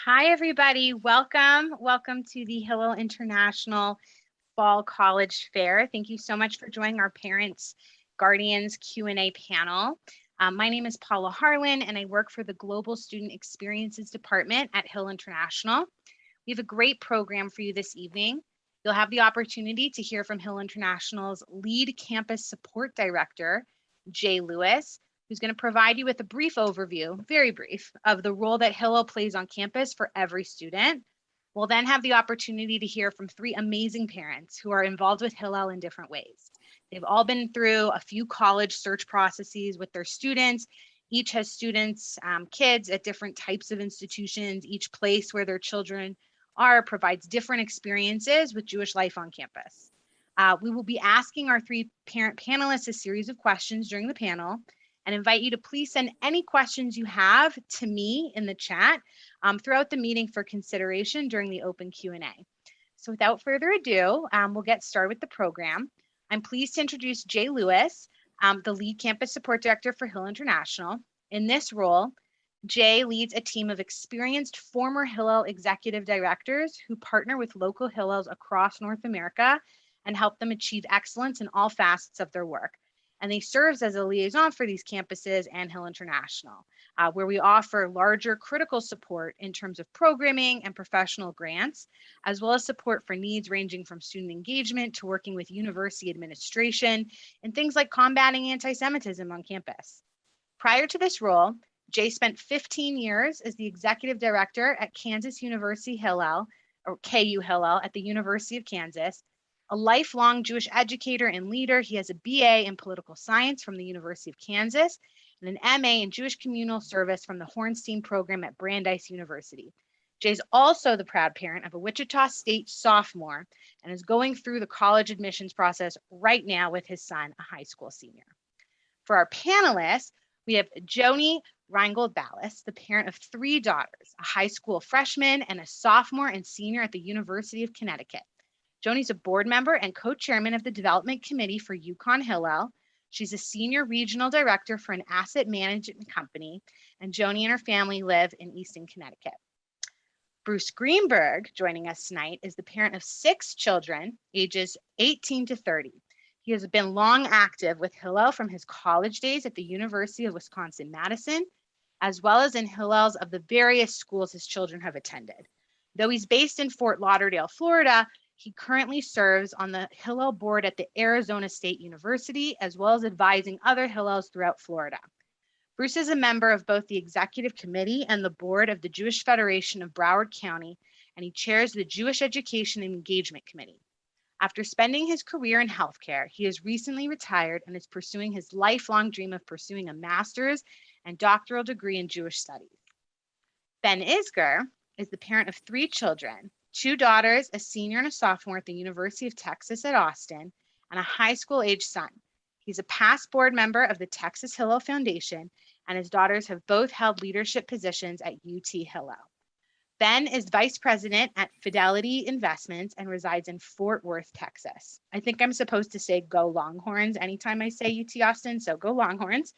Hi, everybody. Welcome. Welcome to the Hillel International Fall College Fair. Thank you so much for joining our Parents Guardians Q&A panel. My name is Paula Harlan, and I work for the Global Student Experiences Department at Hillel International. We have a great program for you this evening. You'll have the opportunity to hear from Hillel International's lead campus support director, Jay Lewis, who's going to provide you with a brief overview, very brief, of the role that Hillel plays on campus for every student. We'll then have the opportunity to hear from three amazing parents who are involved with Hillel in different ways. They've all been through a few college search processes with their students. Each has students, kids at different types of institutions. Each place where their children are provides different experiences with Jewish life on campus. We will be asking our three parent panelists a series of questions during the panel, and invite you to please send any questions you have to me in the chat throughout the meeting for consideration during the open Q&A. So without further ado, we'll get started with the program. I'm pleased to introduce Jay Lewis, the lead campus support director for Hillel International. In this role, Jay leads a team of experienced former Hillel executive directors who partner with local Hillels across North America and help them achieve excellence in all facets of their work. And they serves as a liaison for these campuses and Hillel International, where we offer larger critical support in terms of programming and professional grants, as well as support for needs ranging from student engagement to working with university administration and things like combating anti-Semitism on campus. Prior to this role, Jay spent 15 years as the executive director at Kansas University Hillel, or KU Hillel, at the University of Kansas. A lifelong Jewish educator and leader, he has a BA in political science from the University of Kansas and an MA in Jewish communal service from the Hornstein program at Brandeis University. Jay's also the proud parent of a Wichita State sophomore and is going through the college admissions process right now with his son, a high school senior. For our panelists, we have Joni Rheingold Ballas, the parent of three daughters, a high school freshman and a sophomore and senior at the University of Connecticut. Joni's a board member and co-chairman of the development committee for Yukon Hillel. She's a senior regional director for an asset management company, and Joni and her family live in Easton, Connecticut. Bruce Greenberg, joining us tonight, is the parent of 6 children, ages 18 to 30. He has been long active with Hillel from his college days at the University of Wisconsin-Madison, as well as in Hillel's of the various schools his children have attended. Though he's based in Fort Lauderdale, Florida, he currently serves on the Hillel board at the Arizona State University, as well as advising other Hillels throughout Florida. Bruce is a member of both the executive committee and the board of the Jewish Federation of Broward County, and he chairs the Jewish Education and Engagement Committee. After spending his career in healthcare, he has recently retired and is pursuing his lifelong dream of pursuing a master's and doctoral degree in Jewish studies. Ben Isgur is the parent of 3 children, 2 daughters, a senior and a sophomore at the University of Texas at Austin, and a high school age son. He's a past board member of the Texas Hillel Foundation, and his daughters have both held leadership positions at UT Hillel. Ben is vice president at Fidelity Investments and resides in Fort Worth, Texas. I think I'm supposed to say go Longhorns anytime I say UT Austin, so go Longhorns.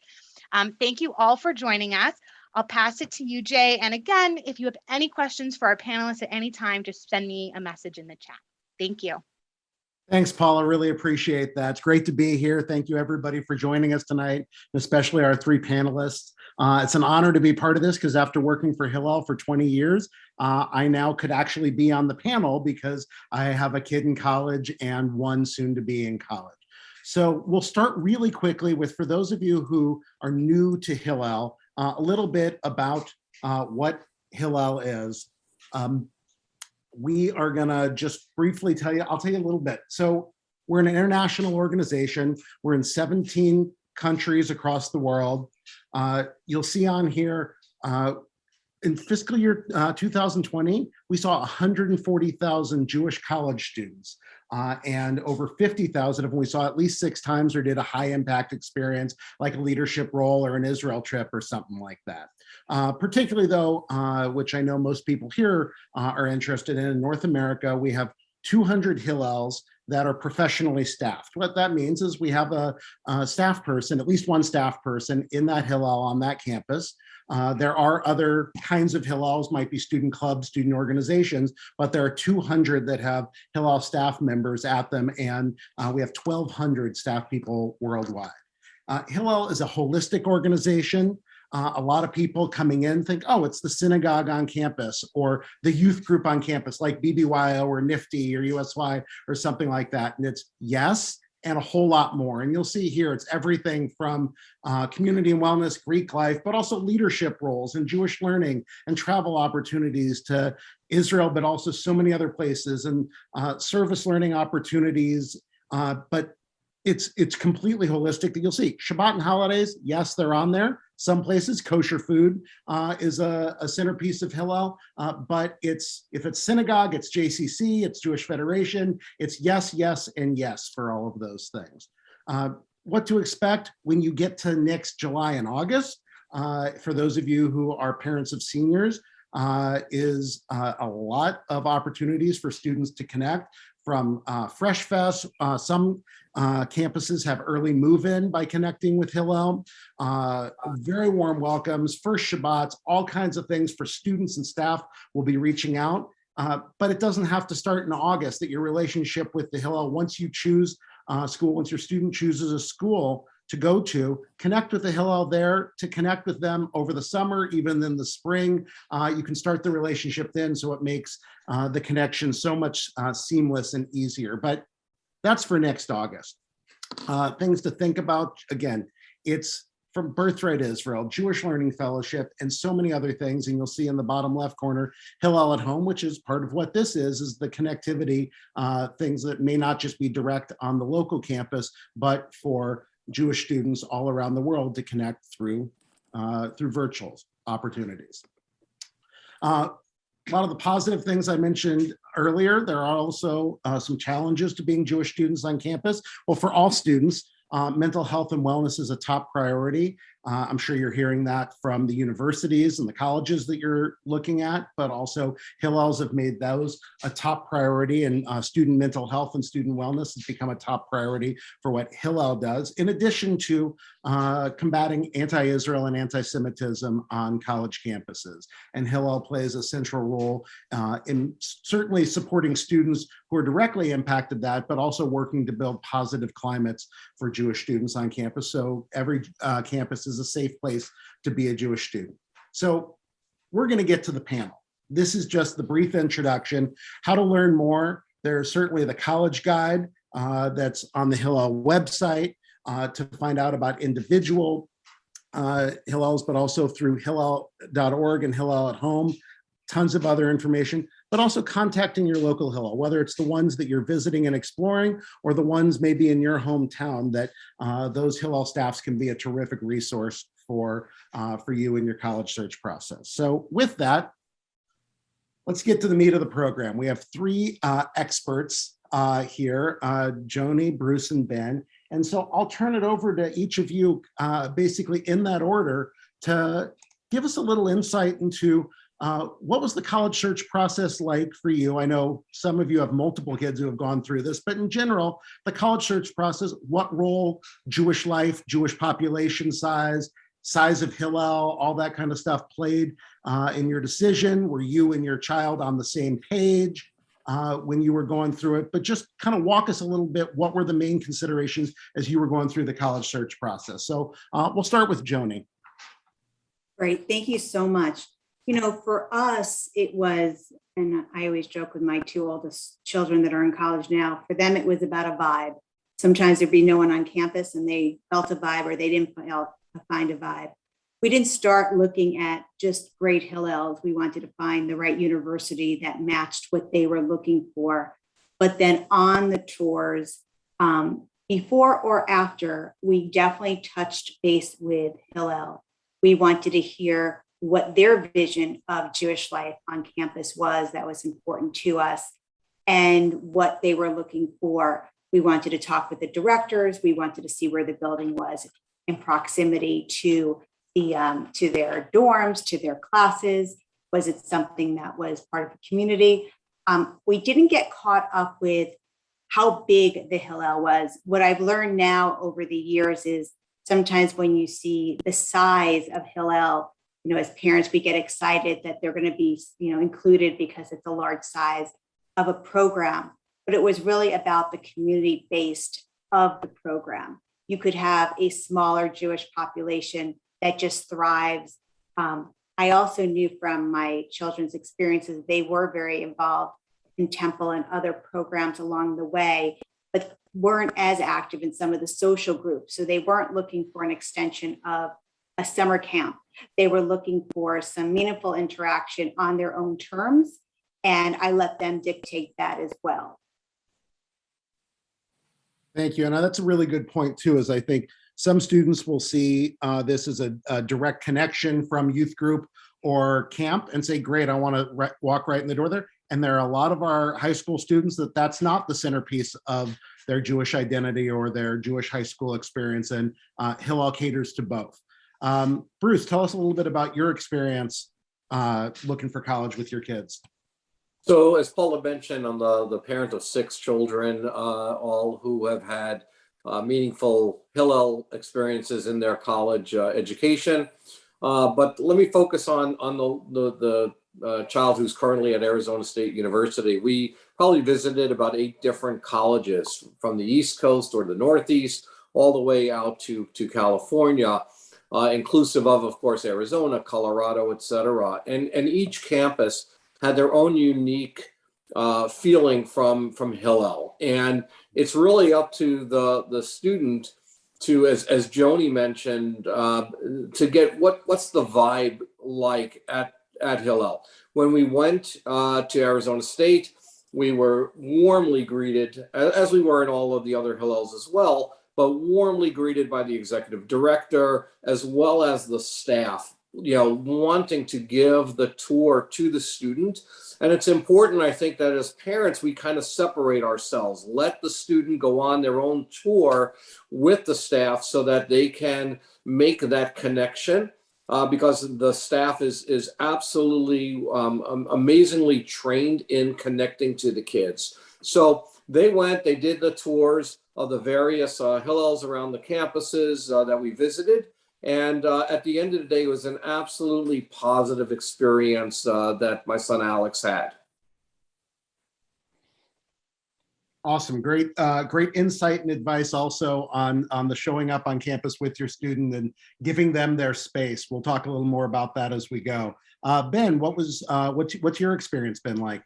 Thank you all for joining us. I'll pass it to you, Jay. And again, if you have any questions for our panelists at any time, just send me a message in the chat. Thank you. Thanks, Paula. Really appreciate that. It's great to be here. Thank you, everybody, for joining us tonight, especially our 3 panelists. It's an honor to be part of this because after working for Hillel for 20 years, I now could actually be on the panel because I have a kid in college and one soon to be in college. So we'll start really quickly with, for those of you who are new to Hillel, a little bit about what Hillel is. We are gonna just briefly tell you, I'll tell you a little bit. So we're an international organization. We're in 17 countries across the world. You'll see on here, in fiscal year 2020, we saw 140,000 Jewish college students. And over 50,000 of them we saw at least 6 times or did a high impact experience like a leadership role or an Israel trip or something like that. Particularly though, which I know most people here are interested in North America, we have 200 Hillels that are professionally staffed. What that means is we have a staff person, at least one staff person in that Hillel on that campus. There are other kinds of Hillels, might be student clubs, student organizations, but there are 200 that have Hillel staff members at them, and we have 1,200 staff people worldwide. Hillel is a holistic organization. A lot of people coming in think, oh, it's the synagogue on campus or the youth group on campus like BBYO or NIFTY or USY or something like that. And it's yes, and a whole lot more. And you'll see here, it's everything from community and wellness, Greek life, but also leadership roles and Jewish learning and travel opportunities to Israel, but also so many other places, and service learning opportunities. But it's completely holistic that you'll see. Shabbat and holidays, yes, they're on there. Some places, kosher food is a centerpiece of Hillel, but if it's synagogue, it's JCC, it's Jewish Federation, it's yes, yes, and yes for all of those things. What to expect when you get to next July and August, for those of you who are parents of seniors, is a lot of opportunities for students to connect. From Fresh Fest, some campuses have early move-in by connecting with Hillel, very warm welcomes, first Shabbats, all kinds of things for students and staff will be reaching out. But it doesn't have to start in August, that your relationship with the Hillel, once you choose school, once your student chooses a school to go to, connect with the Hillel there, to connect with them over the summer, even in the spring. You can start the relationship then, so it makes the connection so much seamless and easier. But that's for next August. Things to think about, again, it's from Birthright Israel, Jewish Learning Fellowship, and so many other things. And you'll see in the bottom left corner, Hillel at Home, which is part of what this is the connectivity, things that may not just be direct on the local campus, but for Jewish students all around the world to connect through virtual opportunities. A lot of the positive things I mentioned earlier, there are also some challenges to being Jewish students on campus. Well, for all students, mental health and wellness is a top priority. I'm sure you're hearing that from the universities and the colleges that you're looking at, but also Hillels have made those a top priority, and student mental health and student wellness has become a top priority for what Hillel does, in addition to combating anti-Israel and anti-Semitism on college campuses. And Hillel plays a central role in certainly supporting students who are directly impacted that, but also working to build positive climates for Jewish students on campus. So every campus is a safe place to be a Jewish student. So we're going to get to the panel. This is just the brief introduction. How to learn more. There's certainly the college guide that's on the Hillel website to find out about individual Hillels, but also through hillel.org and Hillel at Home. Tons of other information, but also contacting your local Hillel, whether it's the ones that you're visiting and exploring or the ones maybe in your hometown, that those Hillel staffs can be a terrific resource for you in your college search process. So with that, let's get to the meat of the program. We have three experts here, Joni, Bruce, and Ben. And so I'll turn it over to each of you, basically in that order, to give us a little insight into what was the college search process like for you? I know some of you have multiple kids who have gone through this, but in general, the college search process, what role Jewish life, Jewish population size of Hillel, all that kind of stuff played in your decision? Were you and your child on the same page when you were going through it? But just kind of walk us a little bit. What were the main considerations as you were going through the college search process? So we'll start with Joni. Great, thank you so much. You know, for us, it was, and I always joke with my two oldest children that are in college now, for them, it was about a vibe. Sometimes there'd be no one on campus and they felt a vibe, or they didn't find a vibe. We didn't start looking at just great Hillels. We wanted to find the right university that matched what they were looking for. But then on the tours, before or after, we definitely touched base with Hillel. We wanted to hear what their vision of Jewish life on campus was that was important to us, and what they were looking for. We wanted to talk with the directors. We wanted to see where the building was in proximity to their dorms, to their classes. Was it something that was part of the community? We didn't get caught up with how big the Hillel was. What I've learned now over the years is sometimes when you see the size of Hillel, as parents, we get excited that they're going to be, included because it's a large size of a program. But it was really about the community based of the program. You could have a smaller Jewish population that just thrives. I also knew from my children's experiences, they were very involved in temple and other programs along the way, but weren't as active in some of the social groups. So they weren't looking for an extension of a summer camp. They were looking for some meaningful interaction on their own terms. And I let them dictate that as well. Thank you. And that's a really good point too, is I think some students will see this as a direct connection from youth group or camp and say, great, I want to walk right in the door there. And there are a lot of our high school students that's not the centerpiece of their Jewish identity or their Jewish high school experience. And Hillel caters to both. Bruce, tell us a little bit about your experience looking for college with your kids. So as Paula mentioned, I'm the parent of 6 children, all who have had meaningful Hillel experiences in their college education. But let me focus on the child who's currently at Arizona State University. We probably visited about 8 different colleges from the East Coast or the Northeast, all the way out to California, inclusive of course, Arizona, Colorado, et cetera. And each campus had their own unique feeling from Hillel. And it's really up to the student to, as Joni mentioned, to get what's the vibe like at Hillel. When we went to Arizona State, we were warmly greeted, as we were in all of the other Hillels as well, but warmly greeted by the executive director as well as the staff, wanting to give the tour to the student. And it's important, I think, that as parents, we kind of separate ourselves, let the student go on their own tour with the staff so that they can make that connection, because the staff is absolutely amazingly trained in connecting to the kids. So they did the tours of the various Hillels around the campuses that we visited. And at the end of the day, it was an absolutely positive experience that my son Alex had. Awesome. Great insight and advice also on the showing up on campus with your student and giving them their space. We'll talk a little more about that as we go. Ben, what's your experience been like?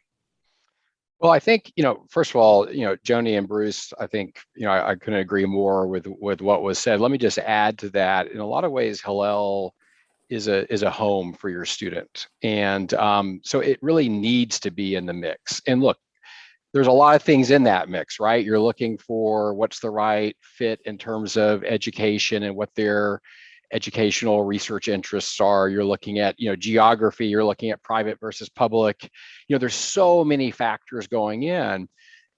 Well, I think, first of all, Joni and Bruce, I think, I couldn't agree more with what was said. Let me just add to that. In a lot of ways, Hillel is a home for your student. And so it really needs to be in the mix. And look, there's a lot of things in that mix, right? You're looking for what's the right fit in terms of education and what their educational research interests are. You're looking at, geography, you're looking at private versus public. There's so many factors going in.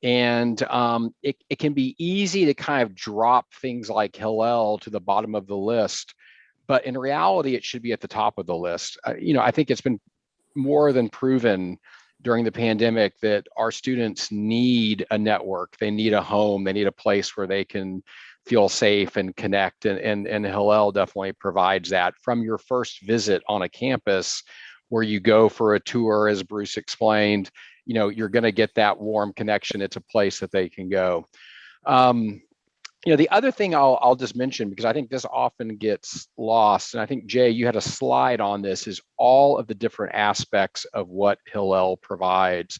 And it can be easy to kind of drop things like Hillel to the bottom of the list. But in reality, it should be at the top of the list. I think it's been more than proven during the pandemic that our students need a network. They need a home. They need a place where they can feel safe and connect. And Hillel definitely provides that. From your first visit on a campus where you go for a tour, as Bruce explained, you're going to get that warm connection. It's a place that they can go. The other thing I'll just mention, because I think this often gets lost, and I think, Jay, you had a slide on this, is all of the different aspects of what Hillel provides.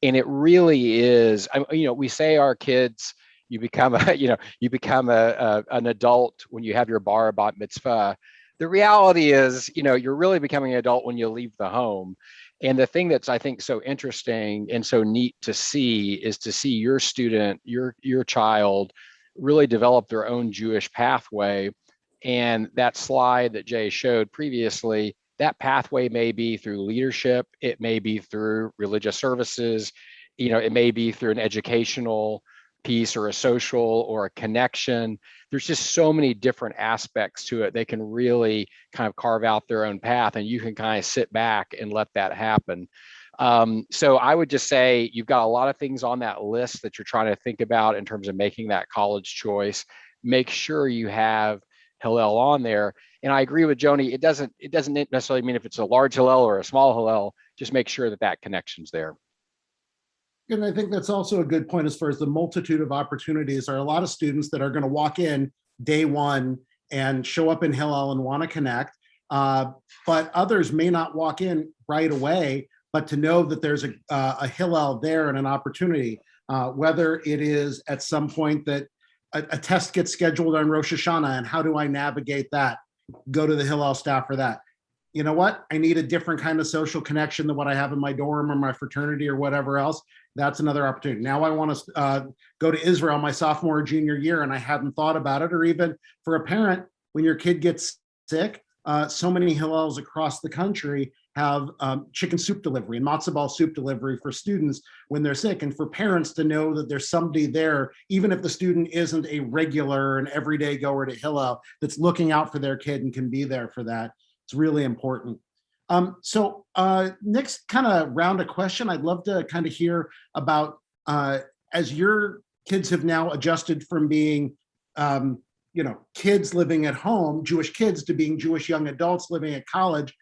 And it really is, we say our kids, you become an adult when you have your bar bat mitzvah. The reality is, you're really becoming an adult when you leave the home. And the thing that's, I think, so interesting and so neat to see is to see your student, your child, really develop their own Jewish pathway. And that slide that Jay showed previously, that pathway may be through leadership, it may be through religious services, it may be through an educational piece or a social or a connection. There's just so many different aspects to it. They can really kind of carve out their own path, and you can kind of sit back and let that happen. So I would just say you've got a lot of things on that list that you're trying to think about in terms of making that college choice. Make sure you have Hillel on there. And I agree with Joni. It doesn't necessarily mean if it's a large Hillel or a small Hillel. Just make sure that that connection's there. And I think that's also a good point as far as the multitude of opportunities. There are a lot of students that are going to walk in day one and show up in Hillel and want to connect, but others may not walk in right away, but to know that there's a Hillel there and an opportunity, whether it is at some point that a test gets scheduled on Rosh Hashanah and how do I navigate that? Go to the Hillel staff for that. You know what? I need a different kind of social connection than what I have in my dorm or my fraternity or whatever else. That's another opportunity. Now I want to go to Israel my sophomore or junior year and I hadn't thought about it. Or even for a parent, when your kid gets sick, so many Hillels across the country have chicken soup delivery and matzo ball soup delivery for students when they're sick. And for parents to know that there's somebody there, even if the student isn't a regular and everyday goer to Hillel, that's looking out for their kid and can be there for that. It's really important. So next kind of round of question, I'd love to kind of hear about as your kids have now adjusted from being kids living at home, Jewish kids, to being Jewish young adults living at college.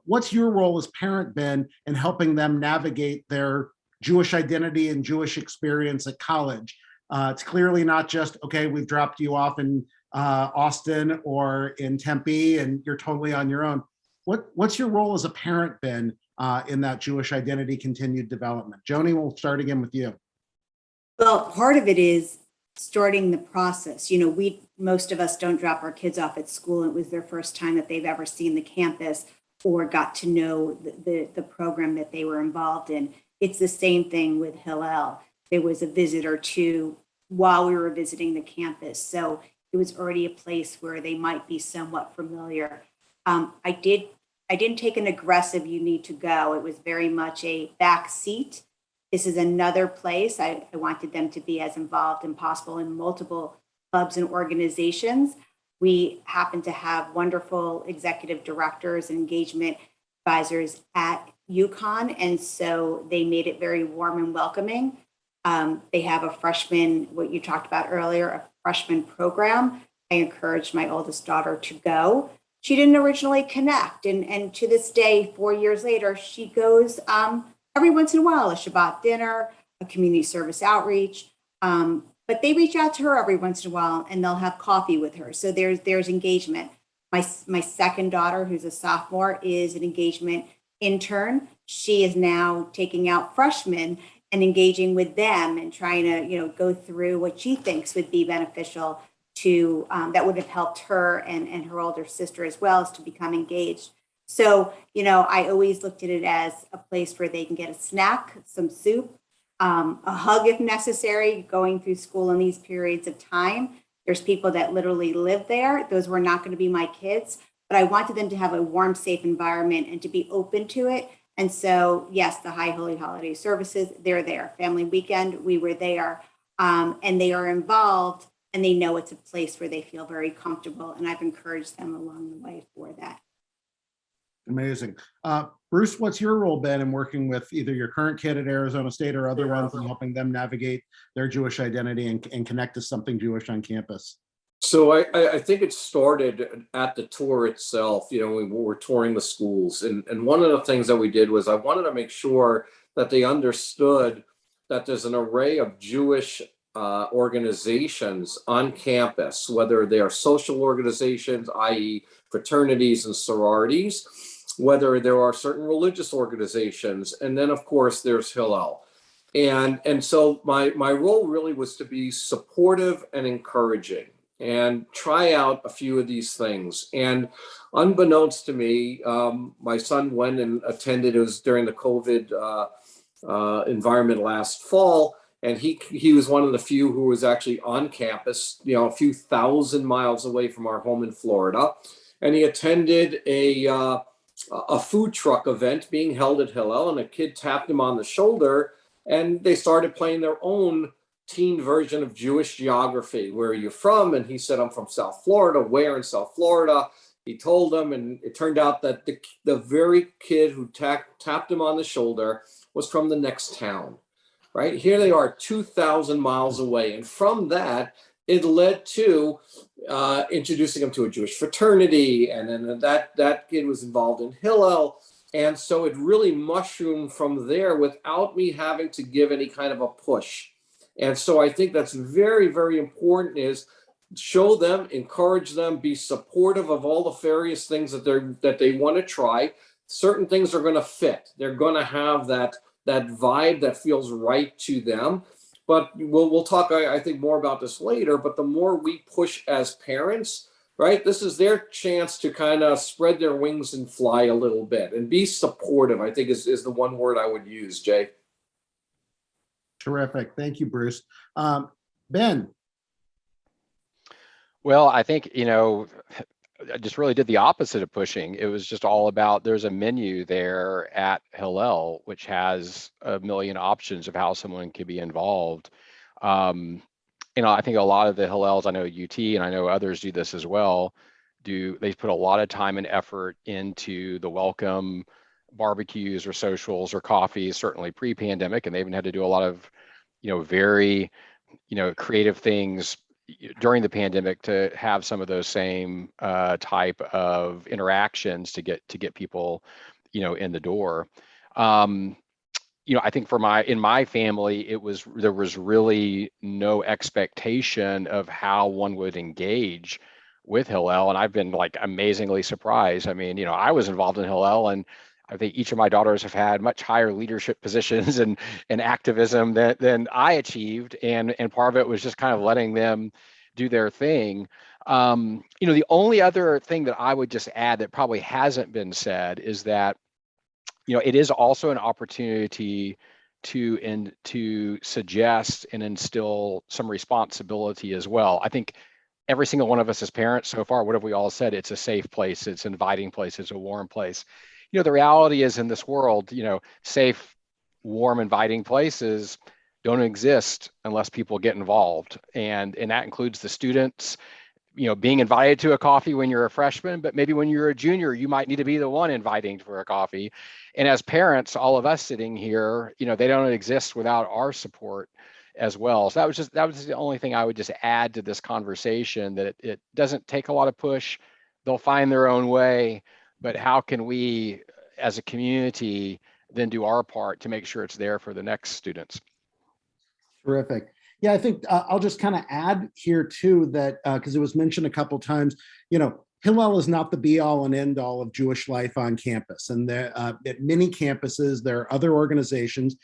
What's your role as parent been in helping them navigate their Jewish identity and Jewish experience at college? It's clearly not just, okay, we've dropped you off in Austin or in Tempe and you're totally on your own. What's your role as a parent been in that Jewish identity continued development? Joni, we'll start again with you. Well, part of it is starting the process. Most of us don't drop our kids off at school. It was their first time that they've ever seen the campus or got to know the program that they were involved in. It's the same thing with Hillel. There was a visit or two while we were visiting the campus. So it was already a place where they might be somewhat familiar. I didn't take an aggressive, you need to go. It was very much a back seat. This is another place. I wanted them to be as involved as possible in multiple clubs and organizations. We happen to have wonderful executive directors and engagement advisors at UConn. And so they made it very warm and welcoming. They have a freshman, what you talked about earlier, a freshman program. I encouraged my oldest daughter to go. She didn't originally connect. And to this day, 4 years later, she goes every once in a while, a Shabbat dinner, a community service outreach. But they reach out to her every once in a while and they'll have coffee with her. So there's engagement. My second daughter, who's a sophomore, is an engagement intern. She is now taking out freshmen and engaging with them and trying to, go through what she thinks would be beneficial to that would have helped her and her older sister as well as to become engaged. So, I always looked at it as a place where they can get a snack, some soup, a hug if necessary, going through school in these periods of time. There's people that literally live there. Those were not going to be my kids, but I wanted them to have a warm, safe environment and to be open to it. And so, yes, the High Holy Holiday services, they're there. Family weekend, we were there, and they are involved and they know it's a place where they feel very comfortable. And I've encouraged them along the way for that. Amazing. Bruce, what's your role been in working with either your current kid at Arizona State or other ones and helping them navigate their Jewish identity and connect to something Jewish on campus? So I think it started at the tour itself. We were touring the schools. And one of the things that we did was I wanted to make sure that they understood that there's an array of Jewish organizations on campus, whether they are social organizations, i.e. fraternities and sororities, whether there are certain religious organizations, and then of course there's Hillel. And so my role really was to be supportive and encouraging and try out a few of these things. And unbeknownst to me, my son went and attended, it was during the COVID environment last fall, and he was one of the few who was actually on campus, a few thousand miles away from our home in Florida. And he attended a food truck event being held at Hillel, and a kid tapped him on the shoulder, and they started playing their own teen version of Jewish geography. Where are you from? And he said, I'm from South Florida. Where in South Florida? He told them, and it turned out that the very kid who tapped him on the shoulder was from the next town, right? Here they are 2,000 miles away. And from that, it led to introducing him to a Jewish fraternity. And then that kid was involved in Hillel. And so it really mushroomed from there without me having to give any kind of a push. And so I think that's very, very important, is show them, encourage them, be supportive of all the various things that they want to try. Certain things are going to fit. They're going to have that vibe that feels right to them. But we'll talk, I think, more about this later. But the more we push as parents, right, this is their chance to kind of spread their wings and fly a little bit and be supportive, I think is the one word I would use, Jay. Terrific. Thank you, Bruce. Ben. Well, I think, I just really did the opposite of pushing. It was just all about, there's a menu there at Hillel, which has a million options of how someone could be involved. I think a lot of the Hillels, I know UT and I know others do this as well, they put a lot of time and effort into the welcome barbecues or socials or coffees, certainly pre-pandemic, and they even had to do a lot of, very, creative things during the pandemic to have some of those same type of interactions to get people, in the door. I think in my family, there was really no expectation of how one would engage with Hillel, and I've been like amazingly surprised. I mean, I was involved in Hillel, and I think each of my daughters have had much higher leadership positions and activism than I achieved, and part of it was just kind of letting them do their thing. The only other thing that I would just add that probably hasn't been said is that it is also an opportunity to suggest and instill some responsibility as well. I think every single one of us as parents so far, what have we all said? It's a safe place, it's an inviting place, it's a warm place. The reality is, in this world, safe, warm, inviting places don't exist unless people get involved. And that includes the students, being invited to a coffee when you're a freshman, but maybe when you're a junior, you might need to be the one inviting for a coffee. And as parents, all of us sitting here, they don't exist without our support as well. So that was the only thing I would just add to this conversation, that it doesn't take a lot of push. They'll find their own way, but how can we as a community then do our part to make sure it's there for the next students? Terrific. Yeah, I think I'll just kind of add here too that because it was mentioned a couple times, Hillel is not the be all and end all of Jewish life on campus. And there, at many campuses, there are other organizations.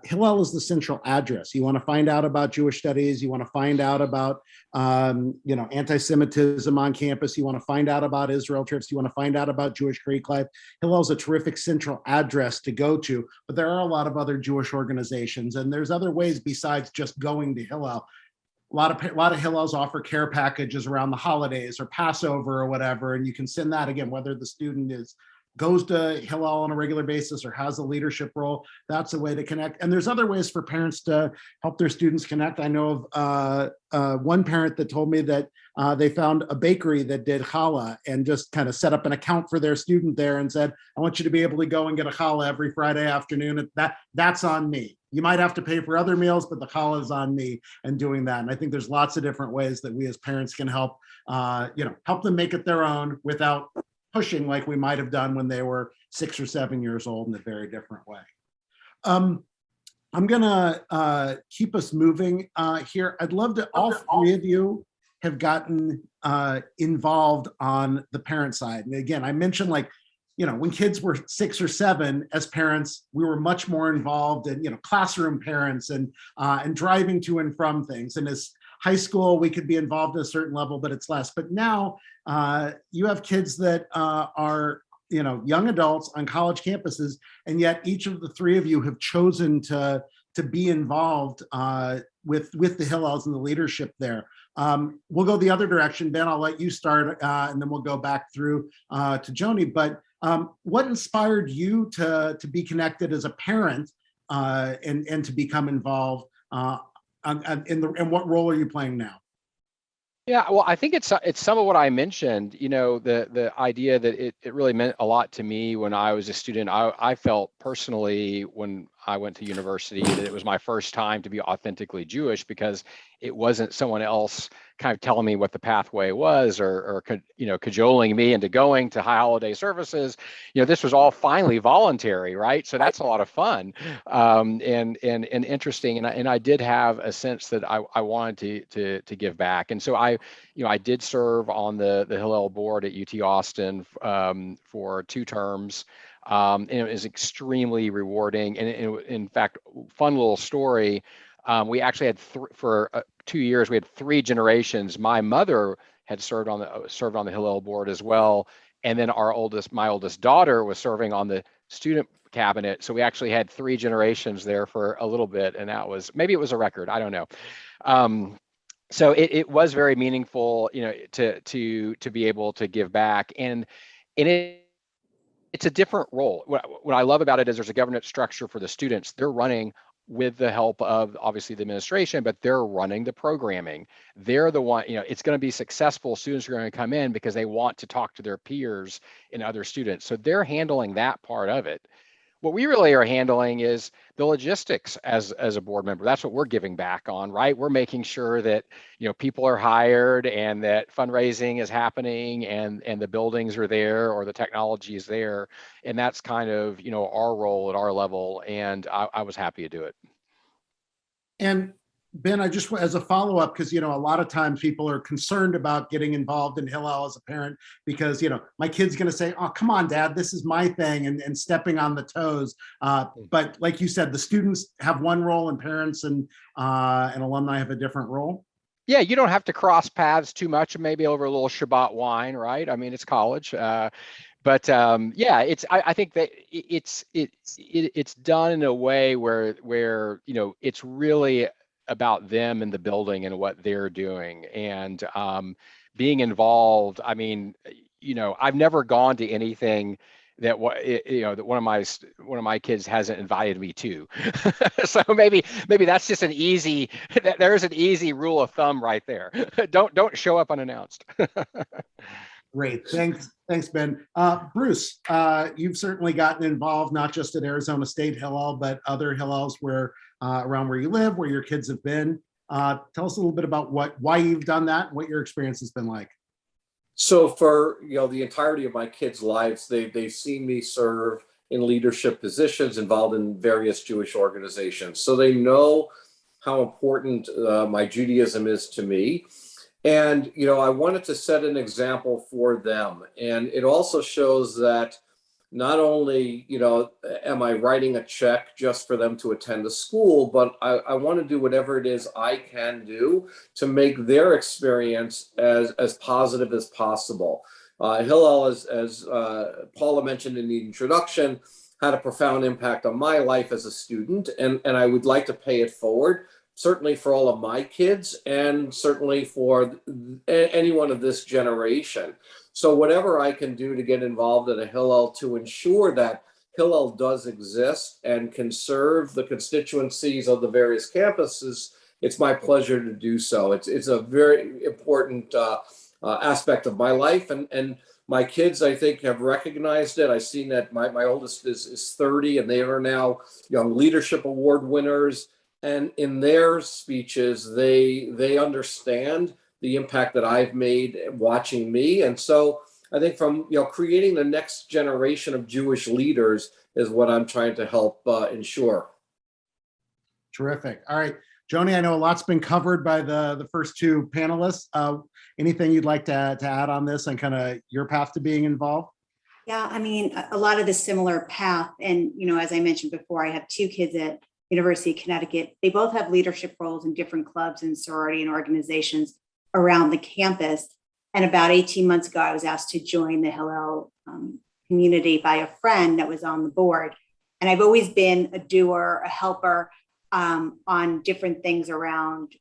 Hillel is the central address. You want to find out about Jewish studies. You want to find out about, anti-Semitism on campus. You want to find out about Israel trips. You want to find out about Jewish Greek life. Hillel is a terrific central address to go to, but there are a lot of other Jewish organizations, and there's other ways besides just going to Hillel. A lot of Hillels offer care packages around the holidays or Passover or whatever, and you can send that, again, whether the student goes to Hillel on a regular basis or has a leadership role. That's a way to connect. And there's other ways for parents to help their students connect. I know of one parent that told me that they found a bakery that did challah and just kind of set up an account for their student there and said, I want you to be able to go and get a challah every Friday afternoon. That's on me. You might have to pay for other meals, but the challah is on me and doing that. And I think there's lots of different ways that we as parents can help them make it their own without pushing like we might have done when they were 6 or 7 years old in a very different way. I'm gonna keep us moving here. I'd love to, all three of you have gotten involved on the parent side. And again, I mentioned when kids were 6 or 7, as parents, we were much more involved in, classroom parents and driving to and from things. And as high school, we could be involved at a certain level, but it's less. But now you have kids that are, young adults on college campuses, and yet each of the three of you have chosen to be involved with the Hillels and the leadership there. We'll go the other direction. Ben, I'll let you start, and then we'll go back through to Joni. But what inspired you to be connected as a parent and to become involved? And what role are you playing now? Yeah, well, I think it's some of what I mentioned, the idea that it really meant a lot to me when I was a student. I felt personally when I went to university that it was my first time to be authentically Jewish because it wasn't someone else kind of telling me what the pathway was or cajoling me into going to high holiday services. This was all finally voluntary, right? So that's a lot of fun, and interesting. And I did have a sense that I wanted to give back. And so I did serve on the Hillel board at UT Austin for 2 terms. And it was extremely rewarding. And in fact, fun little story. We actually had for 2 years, we had 3 generations. My mother had served on the Hillel board as well. And then my oldest daughter was serving on the student cabinet. So we actually had 3 generations there for a little bit. And maybe it was a record. I don't know. So it was very meaningful, to be able to give back, and it's a different role. What I love about it is there's a governance structure for the students. They're running with the help of obviously the administration, but they're running the programming. They're the one, it's going to be successful. Students are going to come in because they want to talk to their peers and other students. So they're handling that part of it. What we really are handling is the logistics as a board member. That's what we're giving back on, right? We're making sure that people are hired and that fundraising is happening and the buildings are there or the technology is there, and that's kind of our role at our level. And I was happy to do it. And Ben, I just, as a follow-up, because, a lot of times people are concerned about getting involved in Hillel as a parent because, my kid's going to say, oh, come on, Dad, this is my thing, and stepping on the toes. But like you said, the students have one role and parents and alumni have a different role. Yeah, you don't have to cross paths too much, maybe over a little Shabbat wine, right? I mean, it's college. But yeah, I think that it's done in a way where it's really about them and the building and what they're doing and being involved. I mean, I've never gone to anything that that one of my kids hasn't invited me to. So maybe that's just there's an easy rule of thumb right there. Don't show up unannounced. Great. Thanks, Ben. Bruce, you've certainly gotten involved, not just at Arizona State Hillel, but other Hillels around where you live, where your kids have been. Tell us a little bit about why you've done that and what your experience has been like. So for the entirety of my kids' lives, they've seen me serve in leadership positions involved in various Jewish organizations. So they know how important my Judaism is to me. And, I wanted to set an example for them. And it also shows that not only, am I writing a check just for them to attend a school, but I want to do whatever it is I can do to make their experience as positive as possible. Hillel, as Paula mentioned in the introduction, had a profound impact on my life as a student, and I would like to pay it forward, certainly for all of my kids and certainly for anyone of this generation. So whatever I can do to get involved at a Hillel to ensure that Hillel does exist and can serve the constituencies of the various campuses, it's my pleasure to do so. It's a very important aspect of my life, and my kids, I think, have recognized it. I've seen that my oldest is 30, and they are now Young Leadership Award winners. And in their speeches, they understand the impact that I've made watching me. And so I think from creating the next generation of Jewish leaders is what I'm trying to help ensure. Terrific. All right, Joni, I know a lot's been covered by the first 2 panelists. Anything you'd like to add on this and kind of your path to being involved? Yeah, I mean, a lot of the similar path. And, as I mentioned before, I have 2 kids at University of Connecticut. They both have leadership roles in different clubs and sorority and organizations around the campus. And about 18 months ago, I was asked to join the Hillel community by a friend that was on the board. And I've always been a doer, a helper on different things around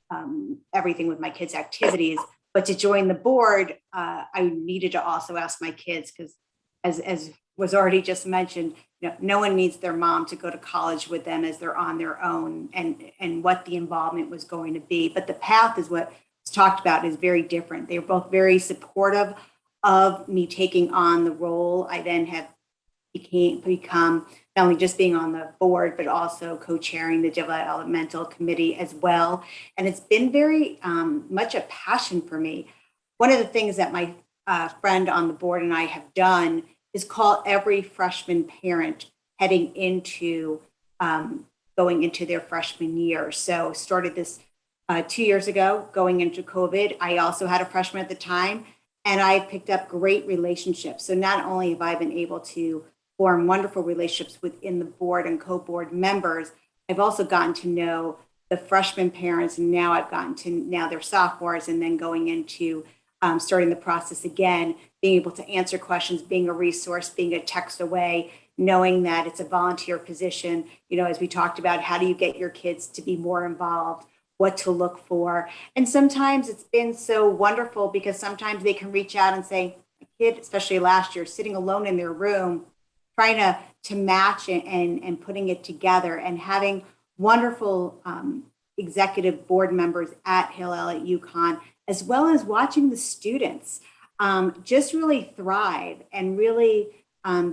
everything with my kids' activities. But to join the board, I needed to also ask my kids, because as was already just mentioned, no one needs their mom to go to college with them as they're on their own, and what the involvement was going to be. But the path is what talked about is very different. They were both very supportive of me taking on the role. I then have become not only just being on the board, but also co-chairing the developmental committee as well. And it's been very much a passion for me. One of the things that my friend on the board and I have done is call every freshman parent heading into going into their freshman year. So started this 2 years ago, going into COVID. I also had a freshman at the time, and I picked up great relationships. So not only have I been able to form wonderful relationships within the board and co-board members, I've also gotten to know the freshman parents, and now I've gotten to now they're sophomores, and then going into starting the process again, being able to answer questions, being a resource, being a text away, knowing that it's a volunteer position. You know, as we talked about, how do you get your kids to be more involved, what to look for? And sometimes it's been so wonderful because sometimes they can reach out and say, a kid, especially last year, sitting alone in their room, trying to match and putting it together, and having wonderful executive board members at Hillel, at UConn, as well as watching the students just really thrive and really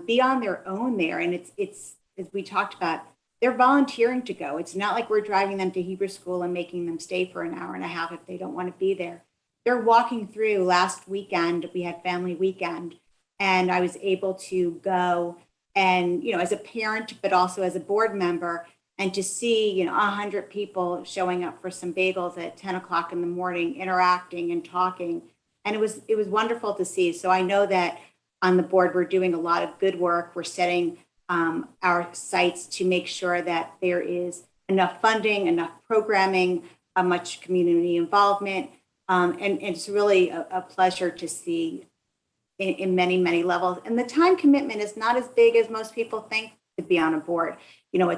be on their own there. And it's as we talked about, they're volunteering to go. It's not like we're driving them to Hebrew school and making them stay for an hour and a half if they don't want to be there. They're walking through. Last weekend, we had family weekend, and I was able to go and, you know, as a parent, but also as a board member, and to see, you know, 100 people showing up for some bagels at 10 o'clock in the morning, interacting and talking. And it was wonderful to see. So I know that on the board, we're doing a lot of good work. We're setting our sites to make sure that there is enough funding, enough programming, much community involvement. And it's really a pleasure to see in many, many levels. And the time commitment is not as big as most people think to be on a board. You know,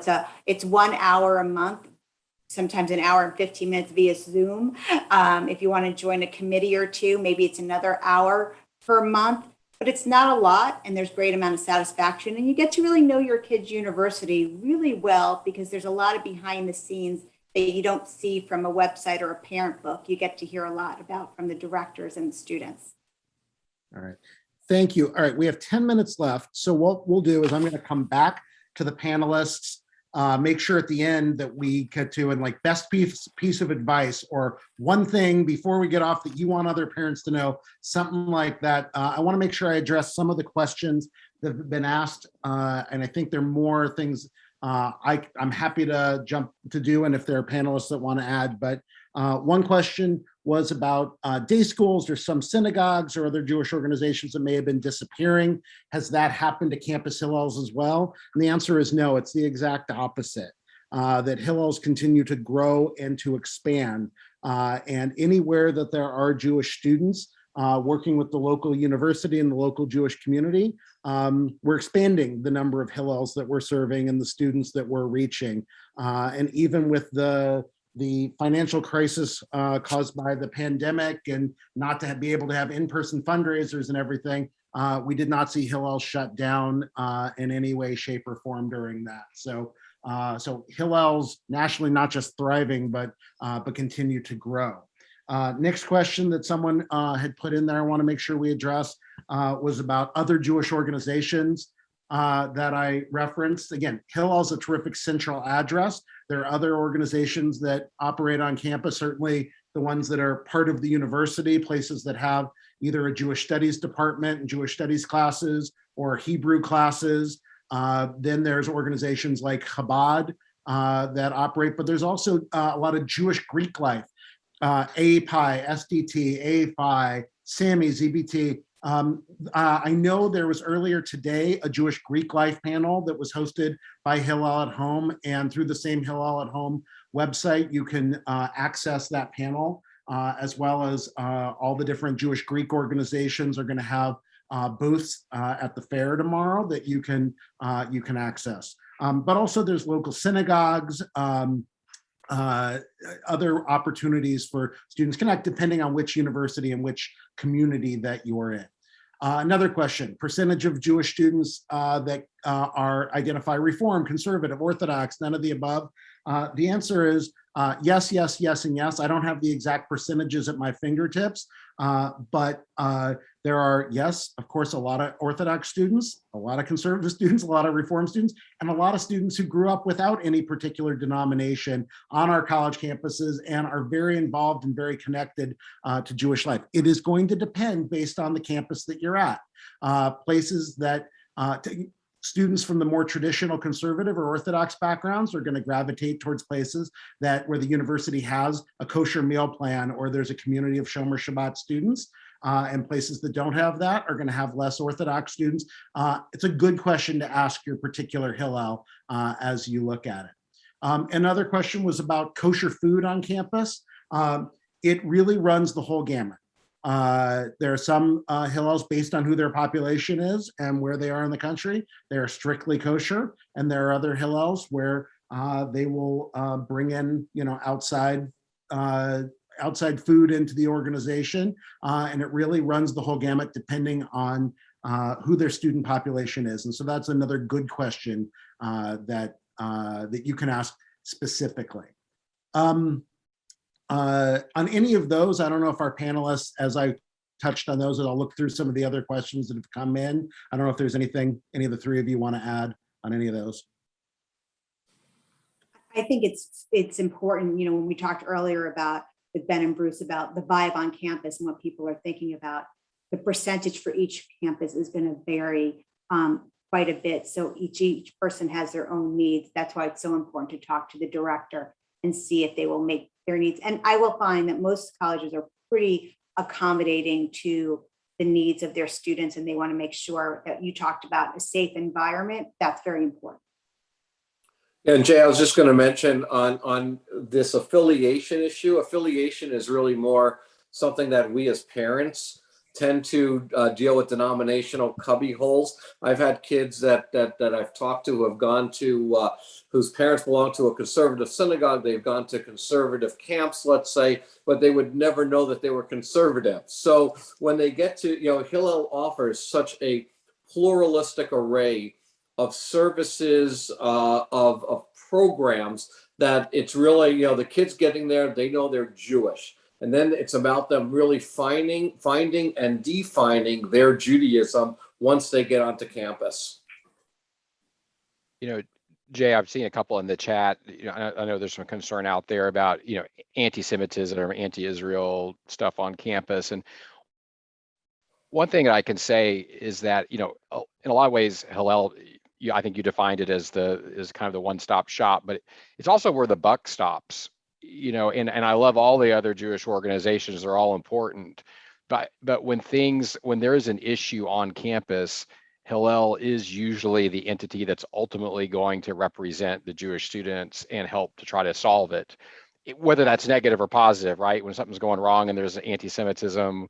it's 1 hour a month, sometimes an hour and 15 minutes via Zoom. If you want to join a committee or two, maybe it's another hour per month, but it's not a lot, and there's great amount of satisfaction. And you get to really know your kid's university really well, because there's a lot of behind the scenes that you don't see from a website or a parent book. You get to hear a lot about from the directors and the students. All right. Thank you. All right. We have 10 minutes left. So what we'll do is I'm going to come back to the panelists, make sure at the end that we get to, and like best piece of advice or one thing before we get off that you want other parents to know, something like that. I want to make sure I address some of the questions that have been asked. And I think there are more things I'm happy to jump to do, and if there are panelists that want to add. But one question was about day schools. There's some synagogues or other Jewish organizations that may have been disappearing. Has that happened to Campus Hillels as well? And the answer is no, it's the exact opposite, that Hillels continue to grow and to expand. And anywhere that there are Jewish students working with the local university and the local Jewish community, we're expanding the number of Hillels that we're serving and the students that we're reaching. And even with the financial crisis caused by the pandemic and not to be able to have in-person fundraisers and everything, we did not see Hillel shut down in any way, shape, or form during that. So Hillel's nationally not just thriving, but continue to grow. Next question that someone had put in there, I want to make sure we address, was about other Jewish organizations that I referenced. Again, Hillel's a terrific central address. There are other organizations that operate on campus, certainly the ones that are part of the university, places that have either a Jewish studies department and Jewish studies classes or Hebrew classes. Then there's organizations like Chabad that operate, but there's also a lot of Jewish Greek life, API, SDT, AFI, SAMI, ZBT. I know there was earlier today a Jewish Greek life panel that was hosted by Hillel at Home, and through the same Hillel at Home website, you can access that panel, as well as all the different Jewish Greek organizations are going to have booths at the fair tomorrow that you can access. But also there's local synagogues, other opportunities for students connect depending on which university and which community that you're in. Another question, percentage of Jewish students that identify Reform, Conservative, Orthodox, none of the above. The answer is Yes, yes, yes, and yes. I don't have the exact percentages at my fingertips, but there are, yes, of course, a lot of Orthodox students, a lot of conservative students, a lot of Reform students, and a lot of students who grew up without any particular denomination on our college campuses and are very involved and very connected to Jewish life. It is going to depend based on the campus that you're at. Places that students from the more traditional conservative or Orthodox backgrounds are going to gravitate towards places where the university has a kosher meal plan or there's a community of Shomer Shabbat students. And places that don't have that are going to have less Orthodox students. It's a good question to ask your particular Hillel as you look at it. Another question was about kosher food on campus. It really runs the whole gamut. There are some Hillels based on who their population is and where they are in the country. They are strictly kosher, and there are other Hillels where they will bring in, outside food into the organization, and it really runs the whole gamut depending on who their student population is. And so that's another good question that you can ask specifically. On any of those, I don't know if our panelists, as I touched on those, and I'll look through some of the other questions that have come in. I don't know if there's anything any of the three of you want to add on any of those. I think it's important, when we talked earlier with Ben and Bruce about the vibe on campus and what people are thinking about, the percentage for each campus is going to vary quite a bit. So each person has their own needs. That's why it's so important to talk to the director and see if they will make their needs. And I will find that most colleges are pretty accommodating to the needs of their students, and they want to make sure that you talked about a safe environment. That's very important. And Jay, I was just going to mention on this affiliation issue. Affiliation is really more something that we as parents tend to deal with, denominational cubby holes. I've had kids that I've talked to who have gone to, whose parents belong to a conservative synagogue. They've gone to conservative camps, let's say, but they would never know that they were conservative. So when they get to, Hillel offers such a pluralistic array of services, of programs, that it's really, the kids getting there, they know they're Jewish. And then it's about them really finding and defining their Judaism once they get onto campus. Jay, I've seen a couple in the chat. I know there's some concern out there about, anti-Semitism or anti-Israel stuff on campus. And one thing that I can say is that, in a lot of ways, Hillel, I think you defined it as kind of the one-stop shop, but it's also where the buck stops. And I love all the other Jewish organizations, they're all important. But when there is an issue on campus, Hillel is usually the entity that's ultimately going to represent the Jewish students and help to try to solve it, whether that's negative or positive, right? When something's going wrong and there's anti-Semitism,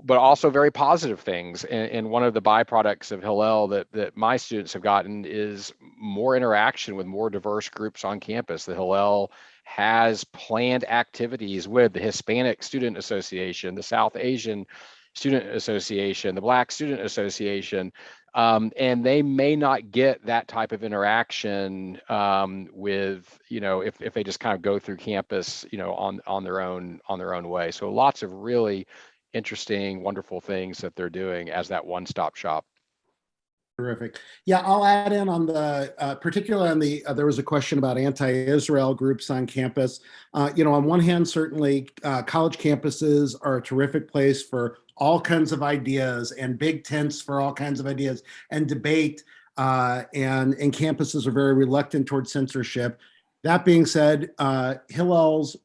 but also very positive things. And one of the byproducts of Hillel that my students have gotten is more interaction with more diverse groups on campus. The Hillel has planned activities with the Hispanic Student Association, the South Asian Student Association, the Black Student Association, and they may not get that type of interaction with, if they just kind of go through campus, on their own way. So lots of really interesting, wonderful things that they're doing as that one-stop shop. Terrific. Yeah, I'll add in on the, particularly on the, there was a question about anti-Israel groups on campus. On one hand, certainly college campuses are a terrific place for all kinds of ideas and big tents for all kinds of ideas and debate, and campuses are very reluctant towards censorship. That being said, Hillel's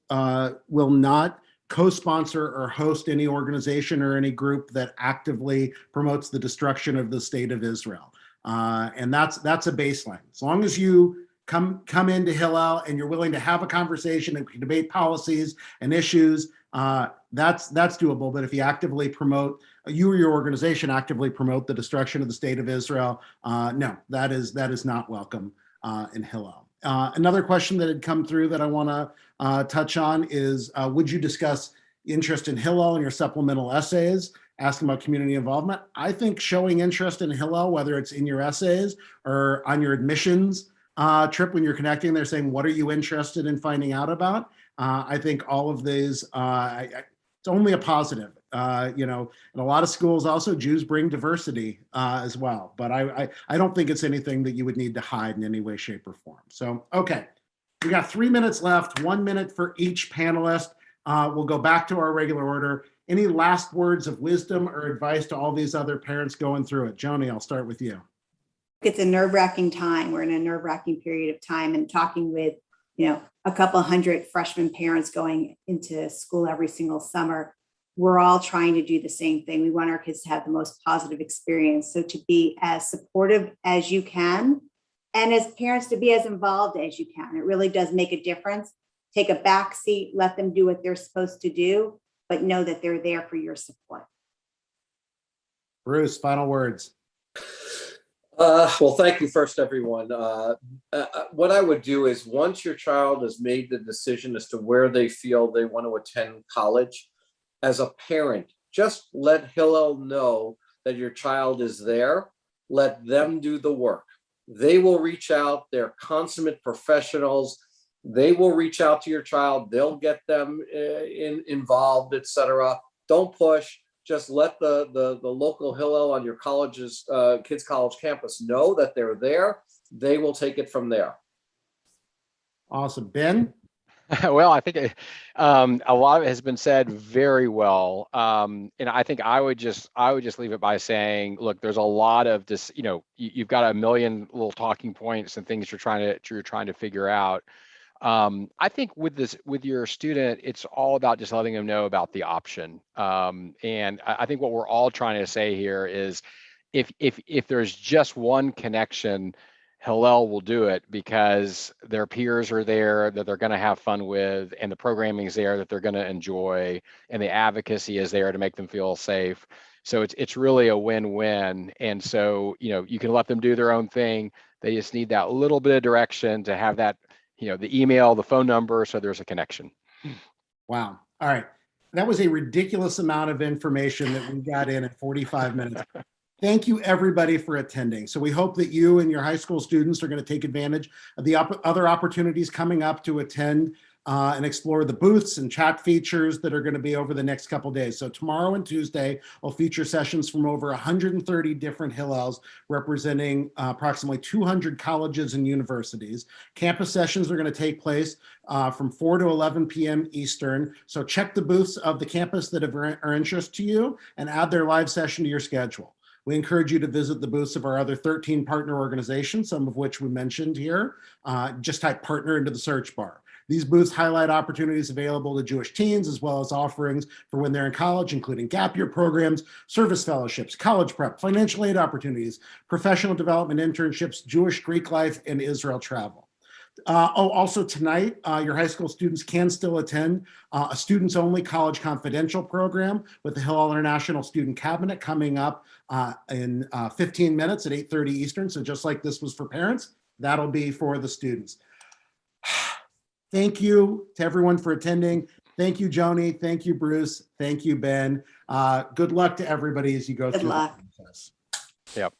will not co-sponsor or host any organization or any group that actively promotes the destruction of the state of Israel. And that's a baseline. As long as you come into Hillel and you're willing to have a conversation and debate policies and issues, that's doable. But if you actively promote, you or your organization actively promote the destruction of the state of Israel, no, that is not welcome in Hillel. Another question that had come through that I want to touch on is, would you discuss interest in Hillel in your supplemental essays, asking about community involvement? I think showing interest in Hillel, whether it's in your essays or on your admissions Trip, when you're connecting, they're saying, what are you interested in finding out about? I think all of these, it's only a positive. In a lot of schools also, Jews bring diversity as well. But I don't think it's anything that you would need to hide in any way, shape, or form. So, okay. We got 3 minutes left, 1 minute for each panelist. We'll go back to our regular order. Any last words of wisdom or advice to all these other parents going through it? Joni, I'll start with you. It's a nerve-wracking time. We're in a nerve-wracking period of time, and talking with, a couple hundred freshman parents going into school every single summer, we're all trying to do the same thing. We want our kids to have the most positive experience. So to be as supportive as you can, and as parents to be as involved as you can. It really does make a difference. Take a back seat, let them do what they're supposed to do, but know that they're there for your support. Bruce, final words. Well, thank you first, everyone. What I would do is, once your child has made the decision as to where they feel they want to attend college, as a parent, just let Hillel know that your child is there. Let them do the work. They will reach out. They're consummate professionals. They will reach out to your child. They'll get them involved, etc. Don't push. Just let the local Hillel on your college's kids' college campus know that they're there. They will take it from there. Awesome. Ben? Well, I think a lot of it has been said very well. And I think I would just leave it by saying, look, there's a lot of this, you've got a million little talking points and things you're trying to figure out. I think with your student, it's all about just letting them know about the option. And I think what we're all trying to say here is, if there's just one connection, Hillel will do it because their peers are there that they're going to have fun with, and the programming is there that they're going to enjoy, and the advocacy is there to make them feel safe. So it's really a win-win. And so, you can let them do their own thing. They just need that little bit of direction to have that, the email, the phone number, so there's a connection. Wow. All right. That was a ridiculous amount of information that we got in at 45 minutes. Thank you, everybody, for attending. So we hope that you and your high school students are going to take advantage of the other opportunities coming up to attend and explore the booths and chat features that are going to be over the next couple of days. So tomorrow and Tuesday will feature sessions from over 130 different Hillels representing approximately 200 colleges and universities. Campus sessions are going to take place from 4 to 11 p.m. Eastern. So check the booths of the campus that are interest to you and add their live session to your schedule. We encourage you to visit the booths of our other 13 partner organizations, some of which we mentioned here. Just type partner into the search bar. These booths highlight opportunities available to Jewish teens, as well as offerings for when they're in college, including gap year programs, service fellowships, college prep, financial aid opportunities, professional development internships, Jewish Greek life, and Israel travel. Also tonight, your high school students can still attend a students-only college confidential program with the Hillel International Student Cabinet coming up in 15 minutes at 8:30 Eastern. So just like this was for parents, that'll be for the students. Thank you to everyone for attending. Thank you, Joni. Thank you, Bruce. Thank you, Ben. Good luck to everybody as you go through the process. Yep.